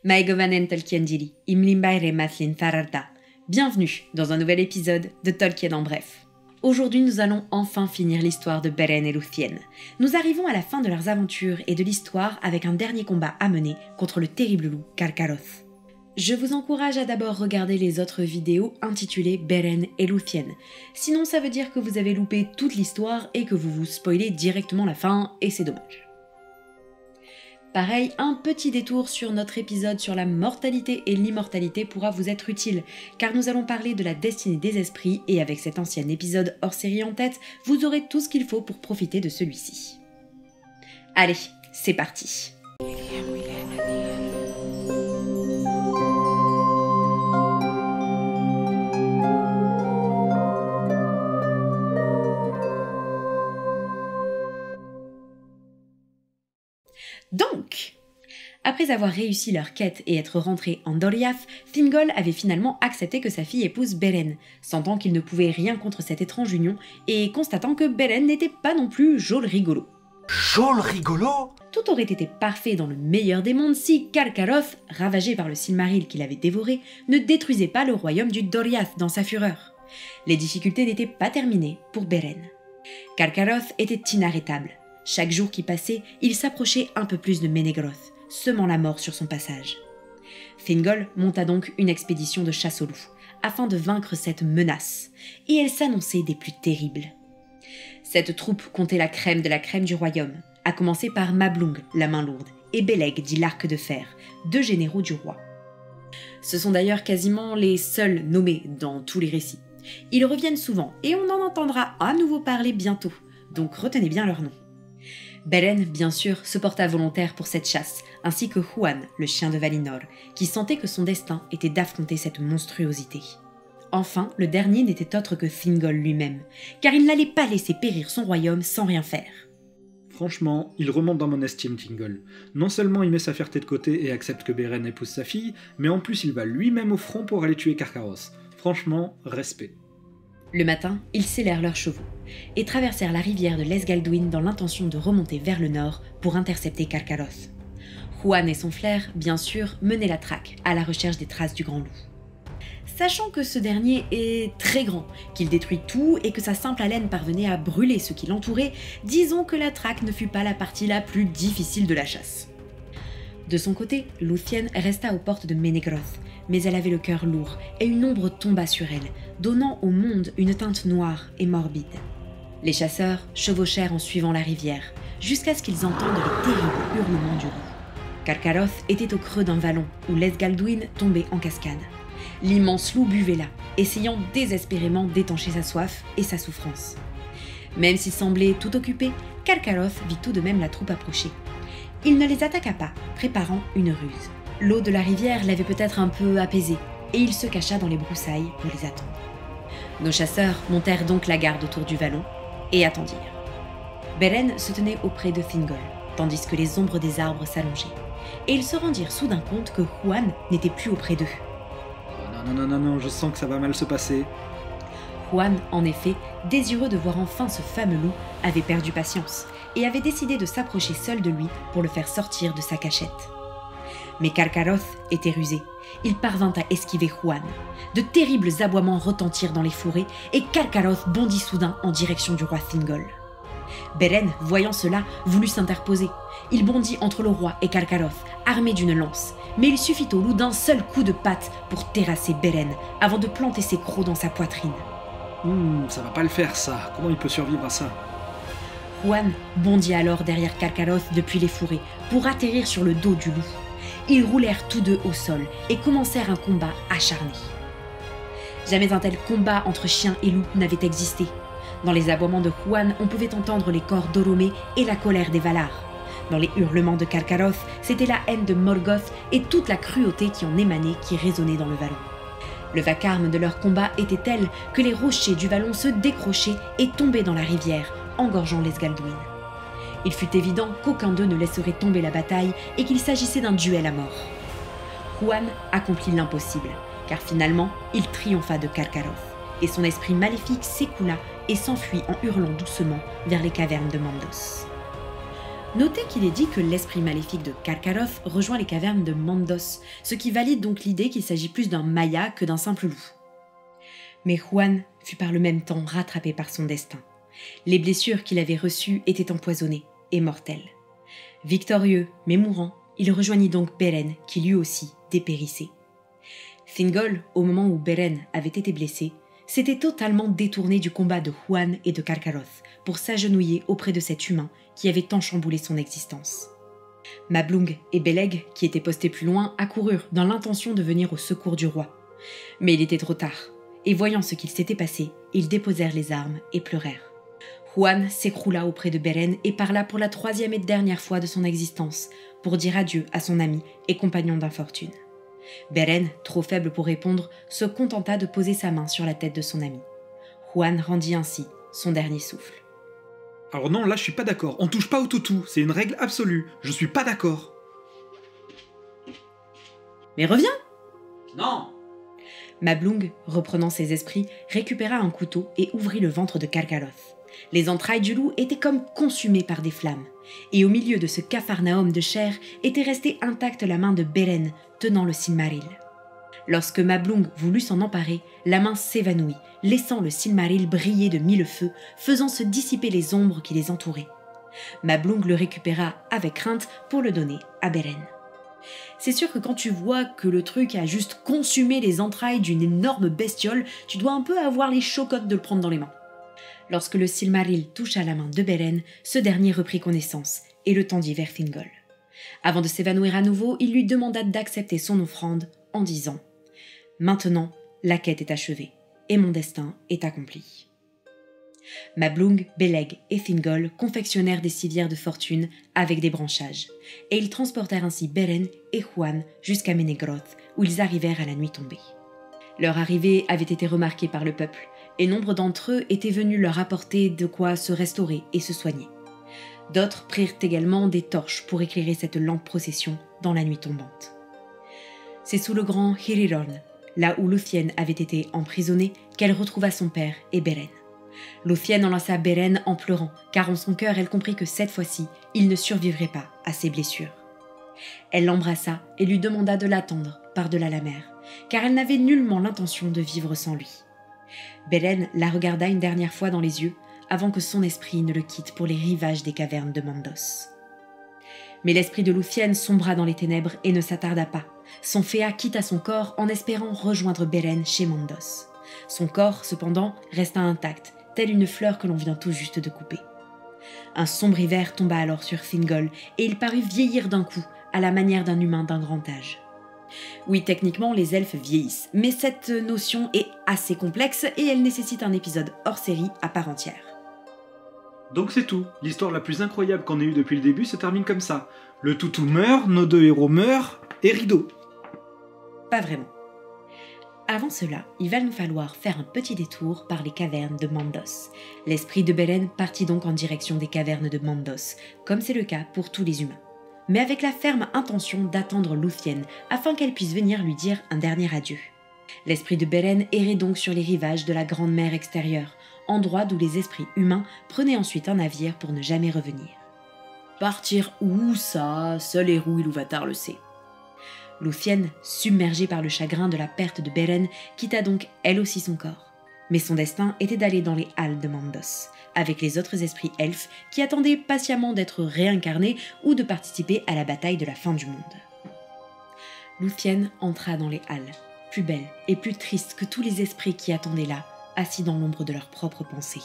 Maegovanen Tolkiendili, Imlimbaire Maslin Fararda. Bienvenue dans un nouvel épisode de Tolkien en bref. Aujourd'hui, nous allons enfin finir l'histoire de Beren et Lúthien. Nous arrivons à la fin de leurs aventures et de l'histoire avec un dernier combat à mener contre le terrible loup Carcharoth. Je vous encourage à d'abord regarder les autres vidéos intitulées Beren et Lúthien. Sinon, ça veut dire que vous avez loupé toute l'histoire et que vous vous spoilez directement la fin, et c'est dommage. Pareil, un petit détour sur notre épisode sur la mortalité et l'immortalité pourra vous être utile, car nous allons parler de la destinée des esprits et avec cet ancien épisode hors série en tête, vous aurez tout ce qu'il faut pour profiter de celui-ci. Allez, c'est parti. Donc, après avoir réussi leur quête et être rentré en Doriath, Thingol avait finalement accepté que sa fille épouse Beren, sentant qu'il ne pouvait rien contre cette étrange union et constatant que Beren n'était pas non plus Jol rigolo. Jol rigolo ? Tout aurait été parfait dans le meilleur des mondes si Carcharoth, ravagé par le Silmaril qu'il avait dévoré, ne détruisait pas le royaume du Doriath dans sa fureur. Les difficultés n'étaient pas terminées pour Beren. Carcharoth était inarrêtable. Chaque jour qui passait, il s'approchait un peu plus de Menegroth, semant la mort sur son passage. Thingol monta donc une expédition de chasse aux loups, afin de vaincre cette menace, et elle s'annonçait des plus terribles. Cette troupe comptait la crème de la crème du royaume, à commencer par Mablung, la main lourde, et Beleg, dit l'arc de fer, deux généraux du roi. Ce sont d'ailleurs quasiment les seuls nommés dans tous les récits. Ils reviennent souvent, et on en entendra à nouveau parler bientôt, donc retenez bien leur nom. Beren, bien sûr, se porta volontaire pour cette chasse, ainsi que Huan, le chien de Valinor, qui sentait que son destin était d'affronter cette monstruosité. Enfin, le dernier n'était autre que Thingol lui-même, car il n'allait pas laisser périr son royaume sans rien faire. Franchement, il remonte dans mon estime, Thingol. Non seulement il met sa fierté de côté et accepte que Beren épouse sa fille, mais en plus il va lui-même au front pour aller tuer Carcharoth. Franchement, respect. Le matin, ils sellèrent leurs chevaux et traversèrent la rivière de l'Esgalduin dans l'intention de remonter vers le nord pour intercepter Carcharoth. Huan et son frère, bien sûr, menaient la traque à la recherche des traces du grand loup. Sachant que ce dernier est très grand, qu'il détruit tout et que sa simple haleine parvenait à brûler ce qui l'entourait, disons que la traque ne fut pas la partie la plus difficile de la chasse. De son côté, Lúthien resta aux portes de Menegroth, mais elle avait le cœur lourd et une ombre tomba sur elle, donnant au monde une teinte noire et morbide. Les chasseurs chevauchèrent en suivant la rivière, jusqu'à ce qu'ils entendent les terribles hurlements du loup. Carcharoth était au creux d'un vallon où l'Esgalduin tombait en cascade. L'immense loup buvait là, essayant désespérément d'étancher sa soif et sa souffrance. Même s'il semblait tout occupé, Carcharoth vit tout de même la troupe approcher. Il ne les attaqua pas, préparant une ruse. L'eau de la rivière l'avait peut-être un peu apaisé, et il se cacha dans les broussailles pour les attendre. Nos chasseurs montèrent donc la garde autour du vallon, et attendirent. Beren se tenait auprès de Thingol, tandis que les ombres des arbres s'allongeaient, et ils se rendirent soudain compte que Huan n'était plus auprès d'eux. Oh non, je sens que ça va mal se passer. Huan, en effet, désireux de voir enfin ce fameux loup, avait perdu patience, et avait décidé de s'approcher seul de lui pour le faire sortir de sa cachette. Mais Carcharoth était rusé. Il parvint à esquiver Huan. De terribles aboiements retentirent dans les fourrés et Carcharoth bondit soudain en direction du roi Thingol. Beren, voyant cela, voulut s'interposer. Il bondit entre le roi et Carcharoth, armé d'une lance. Mais il suffit au loup d'un seul coup de patte pour terrasser Beren avant de planter ses crocs dans sa poitrine. Ça va pas le faire ça. Comment il peut survivre à ça ? Huan bondit alors derrière Carcharoth depuis les fourrés pour atterrir sur le dos du loup. Ils roulèrent tous deux au sol et commencèrent un combat acharné. Jamais un tel combat entre chien et loup n'avait existé. Dans les aboiements de Huan, on pouvait entendre les cors d'Oromé et la colère des Valar. Dans les hurlements de Carcharoth, c'était la haine de Morgoth et toute la cruauté qui en émanait qui résonnait dans le vallon. Le vacarme de leur combat était tel que les rochers du vallon se décrochaient et tombaient dans la rivière, engorgeant l'Esgalduin. Il fut évident qu'aucun d'eux ne laisserait tomber la bataille et qu'il s'agissait d'un duel à mort. Huan accomplit l'impossible, car finalement, il triompha de Carcharoth, et son esprit maléfique s'écoula et s'enfuit en hurlant doucement vers les cavernes de Mandos. Notez qu'il est dit que l'esprit maléfique de Karkaroth rejoint les cavernes de Mandos, ce qui valide donc l'idée qu'il s'agit plus d'un Maya que d'un simple loup. Mais Juan fut par le même temps rattrapé par son destin. Les blessures qu'il avait reçues étaient empoisonnées et mortelles. Victorieux, mais mourant, il rejoignit donc Beren, qui lui aussi dépérissait. Thingol, au moment où Beren avait été blessé, s'était totalement détourné du combat de Juan et de Karkaroth pour s'agenouiller auprès de cet humain qui avait tant chamboulé son existence. Mablung et Beleg, qui étaient postés plus loin, accoururent dans l'intention de venir au secours du roi. Mais il était trop tard, et voyant ce qu'il s'était passé, ils déposèrent les armes et pleurèrent. Juan s'écroula auprès de Beren et parla pour la 3e et dernière fois de son existence, pour dire adieu à son ami et compagnon d'infortune. Beren, trop faible pour répondre, se contenta de poser sa main sur la tête de son ami. Juan rendit ainsi son dernier souffle. Alors non, là je suis pas d'accord. On touche pas au toutou, c'est une règle absolue. Je suis pas d'accord. Mais reviens ! Non. Mablung, reprenant ses esprits, récupéra un couteau et ouvrit le ventre de Karkaroth. Les entrailles du loup étaient comme consumées par des flammes, et au milieu de ce capharnaüm de chair était restée intacte la main de Beren tenant le Silmaril. Lorsque Mablung voulut s'en emparer, la main s'évanouit, laissant le Silmaril briller de mille feux, faisant se dissiper les ombres qui les entouraient. Mablung le récupéra avec crainte pour le donner à Beren. C'est sûr que quand tu vois que le truc a juste consumé les entrailles d'une énorme bestiole, tu dois un peu avoir les chocottes de le prendre dans les mains. Lorsque le Silmaril toucha la main de Beren, ce dernier reprit connaissance et le tendit vers Thingol. Avant de s'évanouir à nouveau, il lui demanda d'accepter son offrande en disant « Maintenant, la quête est achevée et mon destin est accompli. » Mablung, Beleg et Thingol confectionnèrent des civières de fortune avec des branchages, et ils transportèrent ainsi Beren et Juan jusqu'à Menegroth, où ils arrivèrent à la nuit tombée. Leur arrivée avait été remarquée par le peuple, et nombre d'entre eux étaient venus leur apporter de quoi se restaurer et se soigner. D'autres prirent également des torches pour éclairer cette lente procession dans la nuit tombante. C'est sous le grand Hiriron, là où Lúthien avait été emprisonnée, qu'elle retrouva son père et Beren. Lúthien enlaça Beren en pleurant, car en son cœur elle comprit que cette fois-ci, il ne survivrait pas à ses blessures. Elle l'embrassa et lui demanda de l'attendre par-delà la mer, car elle n'avait nullement l'intention de vivre sans lui. Beren la regarda une dernière fois dans les yeux, avant que son esprit ne le quitte pour les rivages des cavernes de Mandos. Mais l'esprit de Lúthien sombra dans les ténèbres et ne s'attarda pas. Son féa quitta son corps en espérant rejoindre Beren chez Mandos. Son corps, cependant, resta intact, telle une fleur que l'on vient tout juste de couper. Un sombre hiver tomba alors sur Thingol et il parut vieillir d'un coup, à la manière d'un humain d'un grand âge. Oui, techniquement, les elfes vieillissent, mais cette notion est assez complexe et elle nécessite un épisode hors série à part entière. Donc c'est tout. L'histoire la plus incroyable qu'on ait eue depuis le début se termine comme ça. Le toutou meurt, nos deux héros meurent, et rideau. Pas vraiment. Avant cela, il va nous falloir faire un petit détour par les cavernes de Mandos. L'esprit de Beren partit donc en direction des cavernes de Mandos, comme c'est le cas pour tous les humains, mais avec la ferme intention d'attendre Lúthien afin qu'elle puisse venir lui dire un dernier adieu. L'esprit de Beren errait donc sur les rivages de la grande mer extérieure, endroit d'où les esprits humains prenaient ensuite un navire pour ne jamais revenir. Partir où ça? Seul Eru Ilúvatar le sait. Lúthien, submergée par le chagrin de la perte de Beren, quitta donc elle aussi son corps. Mais son destin était d'aller dans les halles de Mandos, avec les autres esprits elfes qui attendaient patiemment d'être réincarnés ou de participer à la bataille de la fin du monde. Lúthien entra dans les halles, plus belle et plus triste que tous les esprits qui attendaient là, assis dans l'ombre de leurs propres pensées.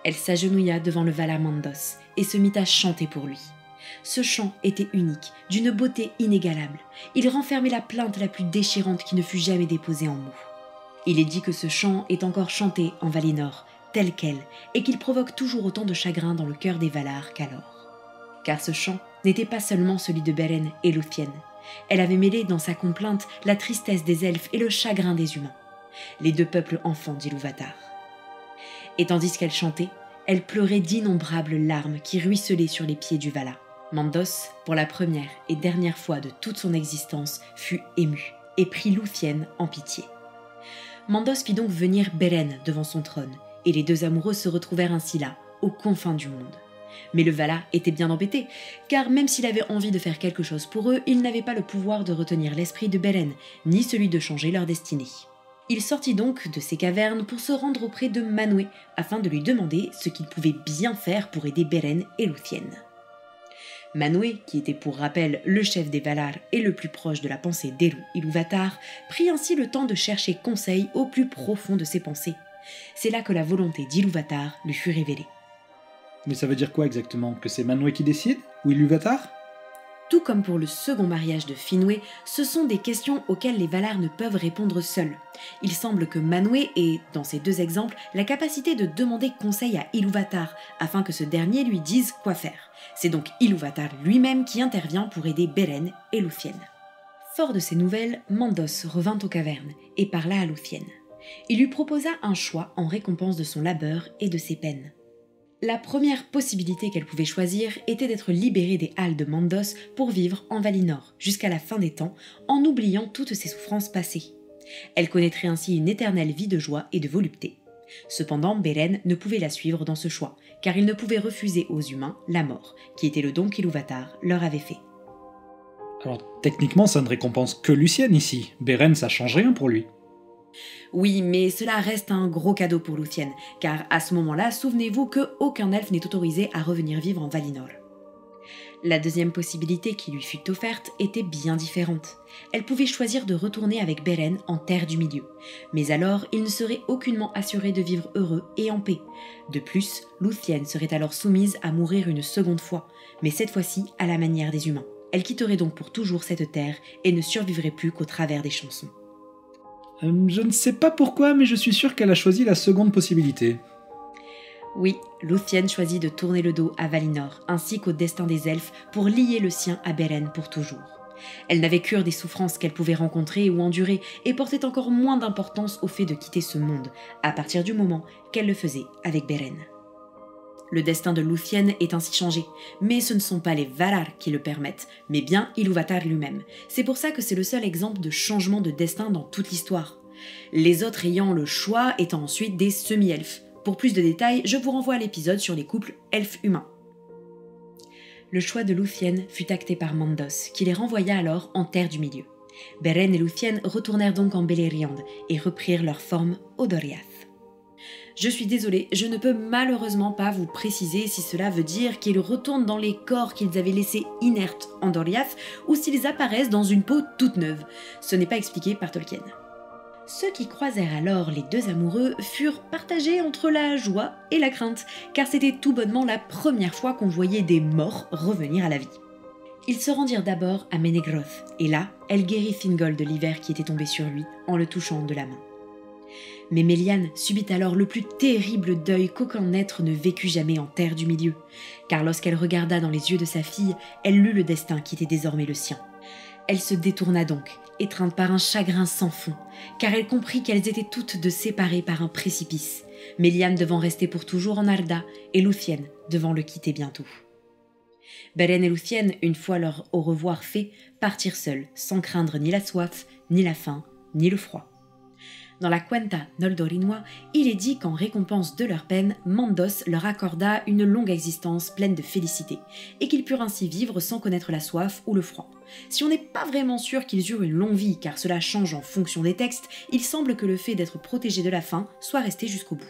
Elle s'agenouilla devant le Valar Mandos et se mit à chanter pour lui. Ce chant était unique, d'une beauté inégalable. Il renfermait la plainte la plus déchirante qui ne fut jamais déposée en mots. Il est dit que ce chant est encore chanté en Valinor, tel quel, et qu'il provoque toujours autant de chagrin dans le cœur des Valar qu'alors. Car ce chant n'était pas seulement celui de Beren et Lúthien. Elle avait mêlé dans sa complainte la tristesse des elfes et le chagrin des humains. Les deux peuples enfants d'Ilúvatar. Et tandis qu'elle chantait, elle pleurait d'innombrables larmes qui ruisselaient sur les pieds du Valar. Mandos, pour la première et dernière fois de toute son existence, fut ému et prit Lúthien en pitié. Mandos fit donc venir Beren devant son trône, et les deux amoureux se retrouvèrent ainsi là, aux confins du monde. Mais le Valar était bien embêté, car même s'il avait envie de faire quelque chose pour eux, il n'avait pas le pouvoir de retenir l'esprit de Beren, ni celui de changer leur destinée. Il sortit donc de ses cavernes pour se rendre auprès de Manwë, afin de lui demander ce qu'il pouvait bien faire pour aider Beren et Lúthien. Manwë, qui était pour rappel le chef des Valar et le plus proche de la pensée d'Eru Ilúvatar, prit ainsi le temps de chercher conseil au plus profond de ses pensées. C'est là que la volonté d'Ilúvatar lui fut révélée. Mais ça veut dire quoi exactement? Que c'est Manwë qui décide? Ou Ilúvatar? Tout comme pour le second mariage de Finwë, ce sont des questions auxquelles les Valar ne peuvent répondre seuls. Il semble que Manwë ait, dans ces deux exemples, la capacité de demander conseil à Ilúvatar, afin que ce dernier lui dise quoi faire. C'est donc Ilúvatar lui-même qui intervient pour aider Beren et Lúthien. Fort de ces nouvelles, Mandos revint aux cavernes et parla à Lúthien. Il lui proposa un choix en récompense de son labeur et de ses peines. La première possibilité qu'elle pouvait choisir était d'être libérée des halles de Mandos pour vivre en Valinor jusqu'à la fin des temps, en oubliant toutes ses souffrances passées. Elle connaîtrait ainsi une éternelle vie de joie et de volupté. Cependant, Beren ne pouvait la suivre dans ce choix, car il ne pouvait refuser aux humains la mort, qui était le don qu'Ilúvatar leur avait fait. Alors techniquement ça ne récompense que Lúthien ici, Beren ça change rien pour lui. Oui, mais cela reste un gros cadeau pour Lúthien, car à ce moment-là, souvenez-vous qu'aucun elfe n'est autorisé à revenir vivre en Valinor. La deuxième possibilité qui lui fut offerte était bien différente. Elle pouvait choisir de retourner avec Beren en Terre du Milieu, mais alors il ne serait aucunement assuré de vivre heureux et en paix. De plus, Lúthien serait alors soumise à mourir une seconde fois, mais cette fois-ci à la manière des humains. Elle quitterait donc pour toujours cette terre et ne survivrait plus qu'au travers des chansons. Je ne sais pas pourquoi, mais je suis sûr qu'elle a choisi la seconde possibilité. Oui, Lúthien choisit de tourner le dos à Valinor, ainsi qu'au destin des elfes, pour lier le sien à Beren pour toujours. Elle n'avait cure des souffrances qu'elle pouvait rencontrer ou endurer, et portait encore moins d'importance au fait de quitter ce monde, à partir du moment qu'elle le faisait avec Beren. Le destin de Lúthien est ainsi changé, mais ce ne sont pas les Valar qui le permettent, mais bien Ilúvatar lui-même. C'est pour ça que c'est le seul exemple de changement de destin dans toute l'histoire. Les autres ayant le choix étant ensuite des semi-elfes. Pour plus de détails, je vous renvoie à l'épisode sur les couples elfes-humains. Le choix de Lúthien fut acté par Mandos, qui les renvoya alors en Terre du Milieu. Beren et Lúthien retournèrent donc en Beleriand et reprirent leur forme Odoriath. Je suis désolée, je ne peux malheureusement pas vous préciser si cela veut dire qu'ils retournent dans les corps qu'ils avaient laissés inertes en Doriath ou s'ils apparaissent dans une peau toute neuve. Ce n'est pas expliqué par Tolkien. Ceux qui croisèrent alors les deux amoureux furent partagés entre la joie et la crainte, car c'était tout bonnement la première fois qu'on voyait des morts revenir à la vie. Ils se rendirent d'abord à Menegroth, et là, elle guérit Thingol de l'hiver qui était tombé sur lui en le touchant de la main. Mais Méliane subit alors le plus terrible deuil qu'aucun être ne vécut jamais en Terre du Milieu, car lorsqu'elle regarda dans les yeux de sa fille, elle lut le destin qui était désormais le sien. Elle se détourna donc, étreinte par un chagrin sans fond, car elle comprit qu'elles étaient toutes deux séparées par un précipice, Méliane devant rester pour toujours en Arda et Lúthien devant le quitter bientôt. Beren et Lúthien, une fois leur au revoir fait, partirent seuls, sans craindre ni la soif, ni la faim, ni le froid. Dans la Cuenta Noldorinois, il est dit qu'en récompense de leur peine, Mandos leur accorda une longue existence pleine de félicité, et qu'ils purent ainsi vivre sans connaître la soif ou le froid. Si on n'est pas vraiment sûr qu'ils eurent une longue vie, car cela change en fonction des textes, il semble que le fait d'être protégés de la faim soit resté jusqu'au bout.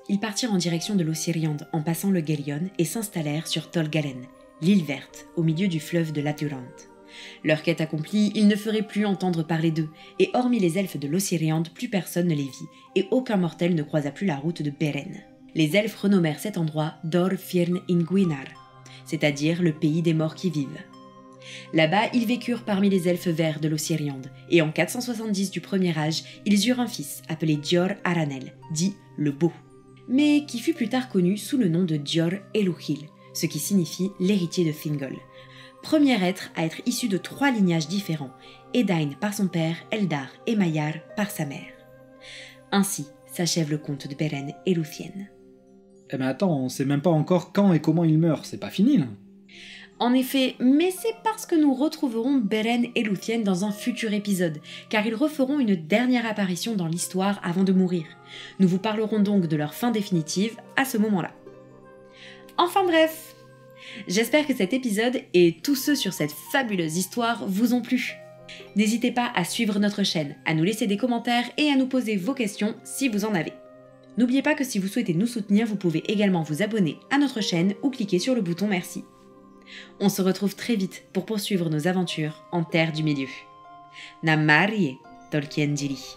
Ils partirent en direction de l'Osiriand en passant le Gelion et s'installèrent sur Tol Galen, l'île verte, au milieu du fleuve de Laturant. Leur quête accomplie, ils ne feraient plus entendre parler d'eux, et hormis les elfes de l'Osiriand, plus personne ne les vit, et aucun mortel ne croisa plus la route de Beren. Les elfes renommèrent cet endroit Dor Firn Ingwinar, c'est-à-dire le pays des morts qui vivent. Là-bas, ils vécurent parmi les elfes verts de l'Osiriand, et en 470 du premier âge, ils eurent un fils appelé Dior Aranel, dit le Beau, mais qui fut plus tard connu sous le nom de Dior Eluhil, ce qui signifie l'héritier de Thingol. Premier être à être issu de 3 lignages différents, Edain par son père, Eldar et Maiar par sa mère. Ainsi s'achève le conte de Beren et Lúthien. Eh ben attends, on sait même pas encore quand et comment il meurt, c'est pas fini là. En effet, mais c'est parce que nous retrouverons Beren et Lúthien dans un futur épisode, car ils referont une dernière apparition dans l'histoire avant de mourir. Nous vous parlerons donc de leur fin définitive à ce moment-là. Enfin bref, J'espère que cet épisode et tous ceux sur cette fabuleuse histoire vous ont plu. N'hésitez pas à suivre notre chaîne, à nous laisser des commentaires et à nous poser vos questions si vous en avez. N'oubliez pas que si vous souhaitez nous soutenir, vous pouvez également vous abonner à notre chaîne ou cliquer sur le bouton merci. On se retrouve très vite pour poursuivre nos aventures en Terre du Milieu. Namarie Tolkien Jiri.